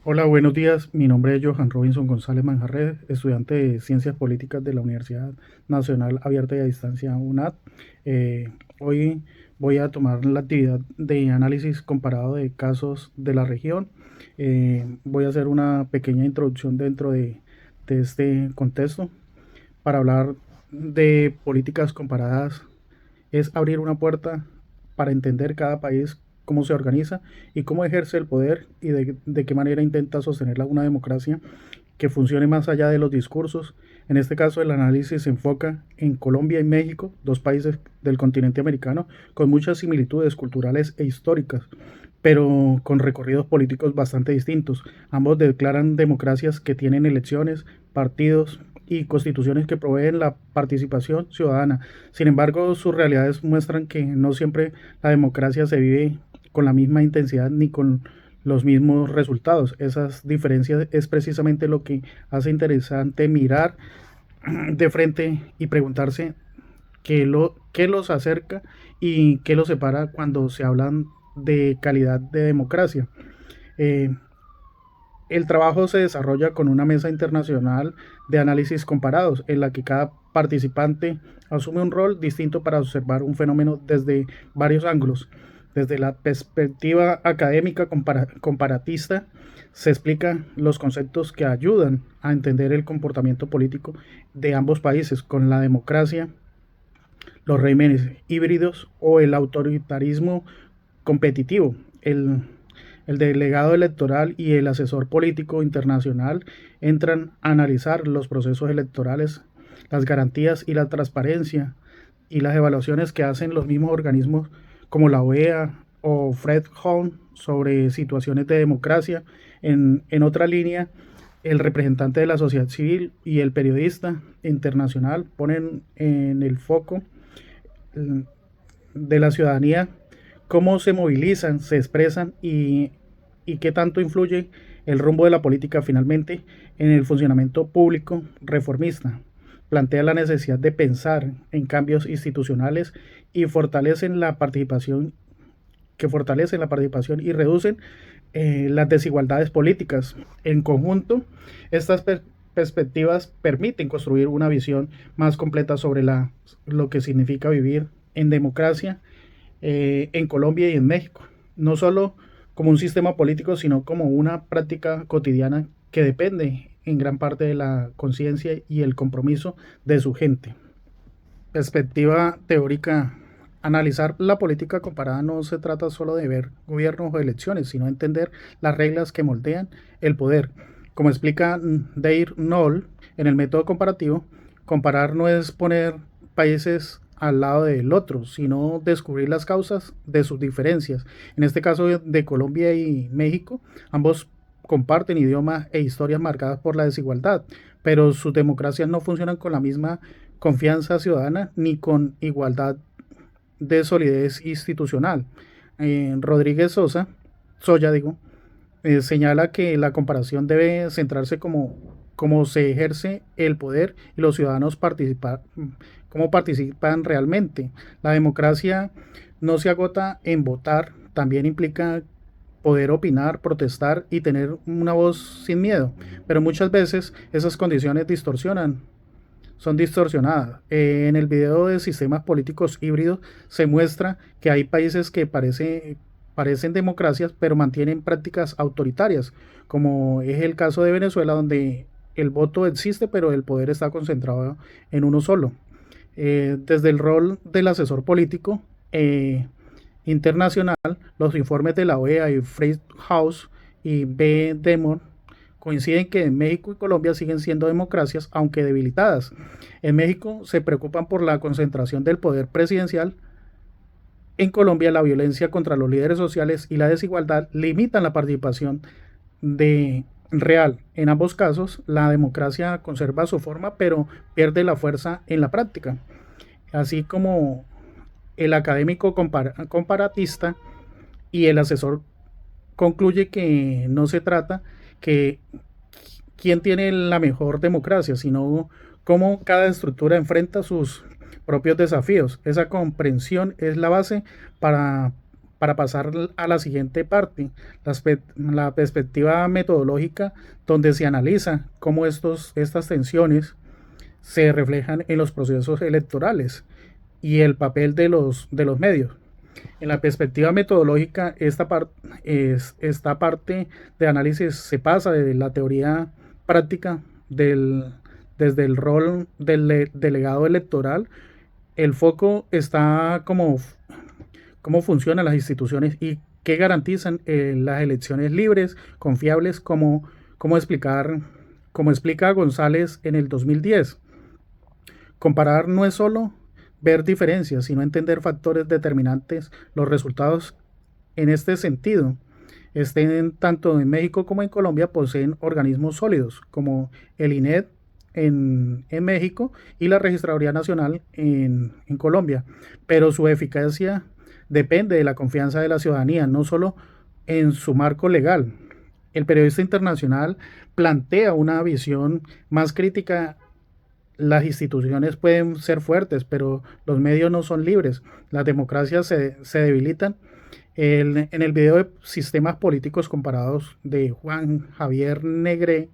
Hola, buenos días. Mi nombre es Johan Robinson González Manjarres, estudiante de Ciencias Políticas de la Universidad Nacional Abierta y a Distancia UNAD. Hoy voy a tomar la actividad de análisis comparado de casos de la región. Voy a hacer una pequeña introducción dentro de este contexto para hablar de políticas comparadas. Es abrir una puerta para entender cada país cómo se organiza y cómo ejerce el poder y de qué manera intenta sostener una democracia que funcione más allá de los discursos. En este caso, el análisis se enfoca en Colombia y México, dos países del continente americano con muchas similitudes culturales e históricas, pero con recorridos políticos bastante distintos. Ambos declaran democracias que tienen elecciones, partidos y constituciones que proveen la participación ciudadana. Sin embargo, sus realidades muestran que no siempre la democracia se vive con la misma intensidad ni con los mismos resultados. Esas diferencias es precisamente lo que hace interesante mirar de frente y preguntarse qué los acerca y qué los separa cuando se hablan de calidad de democracia. Eh, el trabajo se desarrolla con una mesa internacional de análisis comparados, en la que cada participante asume un rol distinto para observar un fenómeno desde varios ángulos. Desde la perspectiva académica comparatista, se explican los conceptos que ayudan a entender el comportamiento político de ambos países, con la democracia, los regímenes híbridos o el autoritarismo competitivo. El delegado electoral y el asesor político internacional entran a analizar los procesos electorales, las garantías y la transparencia y las evaluaciones que hacen los mismos organismos como la OEA o Fred Hahn sobre situaciones de democracia. En otra línea, el representante de la sociedad civil y el periodista internacional ponen en el foco de la ciudadanía, cómo se movilizan, se expresan y qué tanto influye el rumbo de la política finalmente en el funcionamiento público reformista. Plantea la necesidad de pensar en cambios institucionales y fortalecen la participación y reducen las desigualdades políticas. En conjunto, estas perspectivas permiten construir una visión más completa sobre lo que significa vivir en democracia en Colombia y en México, no solo como un sistema político, sino como una práctica cotidiana que depende en gran parte de la conciencia y el compromiso de su gente. Perspectiva teórica. Analizar la política comparada no se trata solo de ver gobiernos o elecciones, sino entender las reglas que moldean el poder. Como explica Dale Knoll en el método comparativo, comparar no es poner países al lado del otro, sino descubrir las causas de sus diferencias. En este caso de Colombia y México, ambos comparten idiomas e historias marcadas por la desigualdad, pero sus democracias no funcionan con la misma confianza ciudadana ni con igualdad de solidez institucional. Rodríguez Soya, señala que la comparación debe centrarse como se ejerce el poder y los ciudadanos cómo participan realmente. La democracia no se agota en votar, también implica poder opinar, protestar y tener una voz sin miedo, pero muchas veces esas condiciones son distorsionadas. En el video de sistemas políticos híbridos se muestra que hay países que parecen democracias, pero mantienen prácticas autoritarias, como es el caso de Venezuela, donde el voto existe, pero el poder está concentrado en uno solo. Desde el rol del asesor político internacional, los informes de la OEA y Freedom House y B. Demon coinciden que en México y Colombia siguen siendo democracias, aunque debilitadas. En México se preocupan por la concentración del poder presidencial. En Colombia, la violencia contra los líderes sociales y la desigualdad limitan la participación de real. En ambos casos, la democracia conserva su forma, pero pierde la fuerza en la práctica. Así como el académico comparatista y el asesor concluye que no se trata que quién tiene la mejor democracia, sino cómo cada estructura enfrenta sus propios desafíos. Esa comprensión es la base para, para pasar a la siguiente parte, la perspectiva metodológica, donde se analiza cómo estas tensiones se reflejan en los procesos electorales y el papel de los medios. En la perspectiva metodológica, esta parte de análisis se pasa de la teoría práctica desde el rol del delegado electoral. El foco está como cómo funcionan las instituciones y qué garantizan las elecciones libres, confiables, como explica González en el 2010. Comparar no es solo ver diferencias, sino entender factores determinantes. Los resultados en este sentido, tanto en México como en Colombia, poseen organismos sólidos, como el INED en México y la Registraduría Nacional en Colombia, pero su eficacia depende de la confianza de la ciudadanía, no solo en su marco legal. El periodista internacional plantea una visión más crítica. Las instituciones pueden ser fuertes, pero los medios no son libres. Las democracias se debilitan. En el video de sistemas políticos comparados de Juan Javier Negre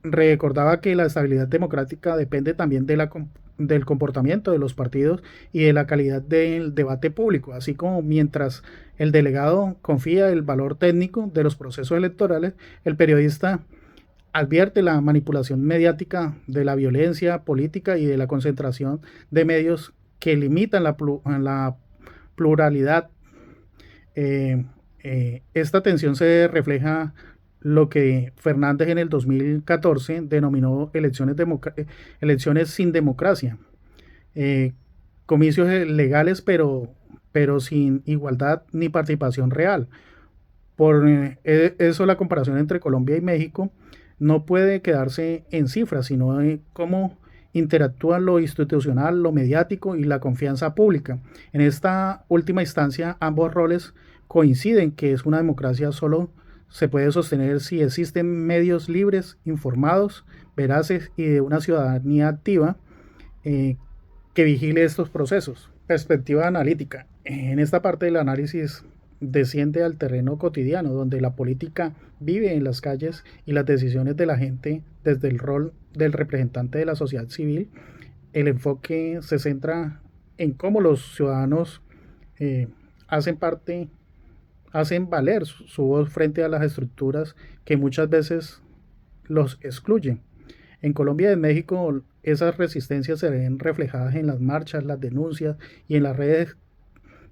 recordaba que la estabilidad democrática depende también del comportamiento de los partidos y de la calidad del debate público, así como mientras el delegado confía en el valor técnico de los procesos electorales, el periodista advierte la manipulación mediática de la violencia política y de la concentración de medios que limitan la pluralidad. Esta tensión se refleja lo que Fernández en el 2014 denominó elecciones sin democracia, eh, comicios legales pero sin igualdad ni participación real. Por eso la comparación entre Colombia y México no puede quedarse en cifras, sino en cómo interactúa lo institucional, lo mediático y la confianza pública. En esta última instancia, ambos roles coinciden que es una democracia solo se puede sostener si existen medios libres, informados, veraces y de una ciudadanía activa eh, que vigile estos procesos. Perspectiva analítica. En esta parte del análisis desciende al terreno cotidiano, donde la política vive en las calles y las decisiones de la gente desde el rol del representante de la sociedad civil. El enfoque se centra en cómo los ciudadanos eh, hacen parte, hacen valer su voz frente a las estructuras que muchas veces los excluyen. En Colombia y en México esas resistencias se ven reflejadas en las marchas, las denuncias y en las redes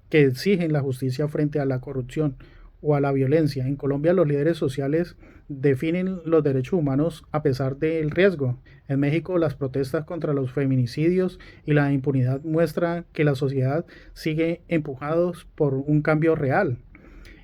que exigen la justicia frente a la corrupción o a la violencia. En Colombia los líderes sociales definen los derechos humanos a pesar del riesgo. En México las protestas contra los feminicidios y la impunidad muestran que la sociedad sigue empujados por un cambio real.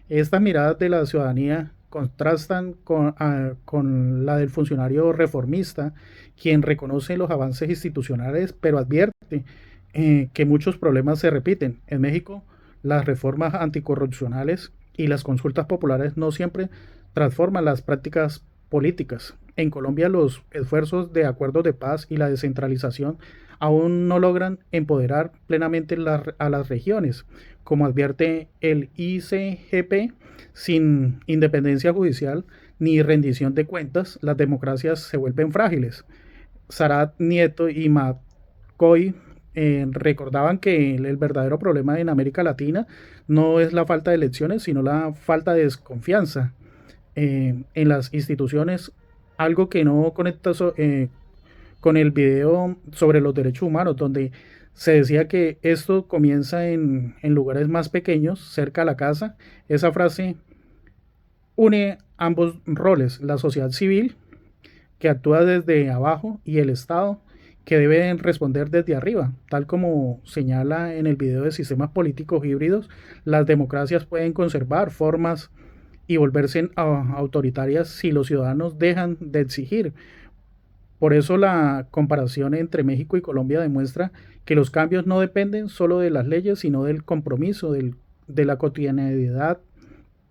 Estas miradas de la ciudadanía contrastan con la del funcionario reformista, quien reconoce los avances institucionales, pero advierte que muchos problemas se repiten. En México, las reformas anticorrupcionales y las consultas populares no siempre transforman las prácticas políticas. En Colombia, los esfuerzos de acuerdos de paz y la descentralización aún no logran empoderar plenamente a las regiones. Como advierte el ICGP, sin independencia judicial ni rendición de cuentas, las democracias se vuelven frágiles. Sarat Nieto y McCoy recordaban que el verdadero problema en América Latina no es la falta de elecciones, sino la falta de desconfianza en las instituciones, algo que no conecta con el video sobre los derechos humanos, donde se decía que esto comienza en lugares más pequeños, cerca a la casa. Esa frase une ambos roles, la sociedad civil, que actúa desde abajo, y el Estado, que deben responder desde arriba. Tal como señala en el video de sistemas políticos híbridos, las democracias pueden conservar formas y volverse autoritarias si los ciudadanos dejan de exigir. Por eso la comparación entre México y Colombia demuestra que los cambios no dependen solo de las leyes, sino del compromiso, de la cotidianidad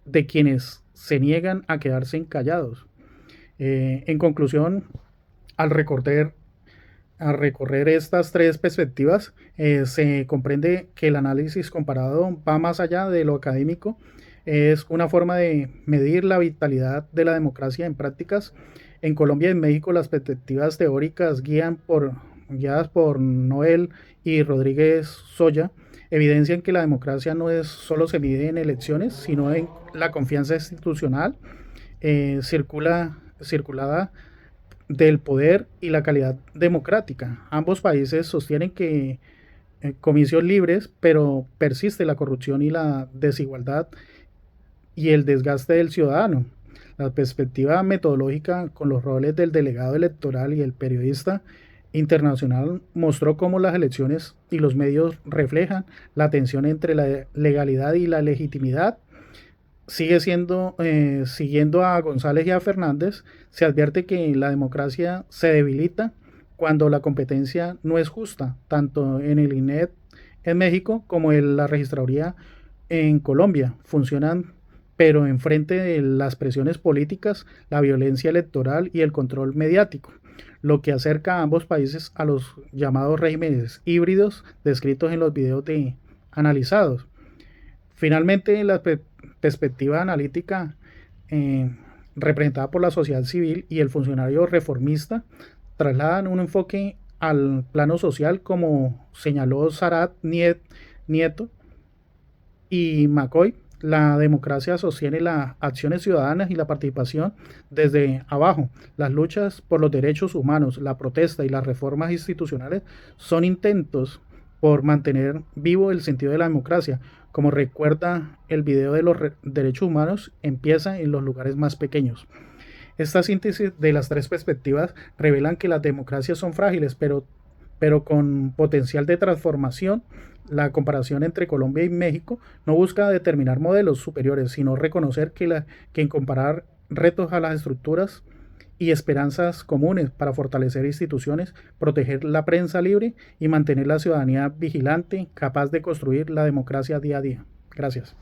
de quienes se niegan a quedarse callados. En conclusión, al recordar Al recorrer estas tres perspectivas, se comprende que el análisis comparado va más allá de lo académico. Es una forma de medir la vitalidad de la democracia en prácticas. En Colombia y en México, las perspectivas teóricas guiadas por Noel y Rodríguez Soya evidencian que la democracia no es solo se mide en elecciones, sino en la confianza institucional circulada del poder y la calidad democrática. Ambos países sostienen que comicios libres, pero persiste la corrupción y la desigualdad y el desgaste del ciudadano. La perspectiva metodológica con los roles del delegado electoral y el periodista internacional mostró cómo las elecciones y los medios reflejan la tensión entre la legalidad y la legitimidad. Siguiendo a González y a Fernández, se advierte que la democracia se debilita cuando la competencia no es justa, tanto en el INET en México como en la registraduría en Colombia. Funcionan, pero enfrente de las presiones políticas, la violencia electoral y el control mediático, lo que acerca a ambos países a los llamados regímenes híbridos descritos en los videos de analizados. Finalmente, la perspectiva analítica eh, representada por la sociedad civil y el funcionario reformista trasladan un enfoque al plano social, como señaló Sarat Nieto y McCoy. La democracia sostiene las acciones ciudadanas y la participación desde abajo. Las luchas por los derechos humanos, la protesta y las reformas institucionales son intentos por mantener vivo el sentido de la democracia. Como recuerda el video de los derechos humanos, empieza en los lugares más pequeños. Esta síntesis de las tres perspectivas revelan que las democracias son frágiles, pero con potencial de transformación. La comparación entre Colombia y México no busca determinar modelos superiores, sino reconocer que en comparar retos a las estructuras y esperanzas comunes para fortalecer instituciones, proteger la prensa libre y mantener la ciudadanía vigilante, capaz de construir la democracia día a día. Gracias.